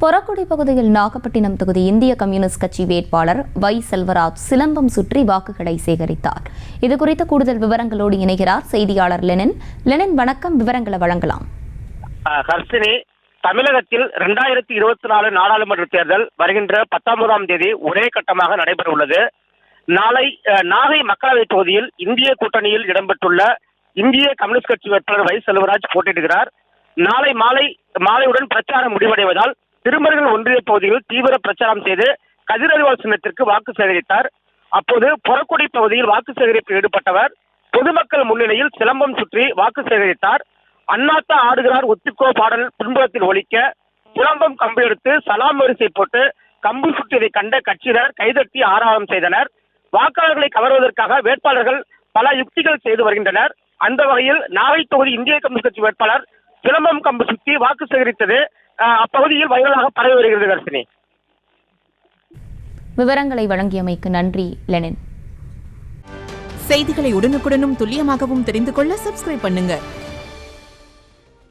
பொறக்குடி பகுதியில் நாகப்பட்டினம் தொகுதி இந்திய கம்யூனிஸ்ட் கட்சி வேட்பாளர் வை செல்வராஜ் சிலம்பம் சுற்றி வாக்குகளை சேகரித்தார். இதுகுறித்த கூடுதல் விவரங்களோடு இணைகிறார் செய்தியாளர் லெனின். லெனின், வணக்கம். விவரங்களை வழங்கலாம். ஹர்ஷினி, தமிழகத்தில் 2024 நாடாளுமன்ற தேர்தல் வருகின்ற 19ஆம் தேதி ஒரே கட்டமாக நடைபெற உள்ளது. நாளை நாகை மக்களவை தொகுதியில் இந்திய கூட்டணியில் இடம்பெற்றுள்ள இந்திய கம்யூனிஸ்ட் கட்சி வேட்பாளர் வை செல்வராஜ் போட்டியிடுகிறார். நாளை மாலையுடன் பிரச்சாரம் முடிவடைவதால் திருமருகல் ஒன்றிய பகுதியில் தீவிர பிரச்சாரம் செய்து கதிரறிவாள் சின்னத்திற்கு வாக்கு சேகரித்தார். அப்போது பொறக்குடி பகுதியில் வாக்கு சேகரிப்பில் ஈடுபட்டவர் பொதுமக்கள் முன்னிலையில் சிலம்பம் சுற்றி வாக்கு சேகரித்தார். அண்ணாத்தா ஆடுகிறார் ஒத்திக்கோ பாடல் பின்புறத்தில் ஒலிக்க சிலம்பம் கம்பு எடுத்து சலாம் வரிசை போட்டு கம்பு சுற்றியதை கண்ட கட்சியினர் கைதட்டி ஆரவாரம் செய்தனர். வாக்காளர்களை கவர்வதற்காக வேட்பாளர்கள் பல யுக்திகள் செய்து வருகின்றனர். அந்த வகையில் நாகை தொகுதி இந்திய கம்யூனிஸ்ட் கட்சி வேட்பாளர் சிலம்பம் கம்பு சுற்றி வாக்கு சேகரித்தது அப்பகுதியில் வைரலாக பரவி வருகிறது. ஹர்ஷினி, விவரங்களை வழங்கியமைக்கு நன்றி லெனின். செய்திகளை உடனுக்குடனும் துல்லியமாகவும் தெரிந்து கொள்ள சப்ஸ்கிரைப் பண்ணுங்க.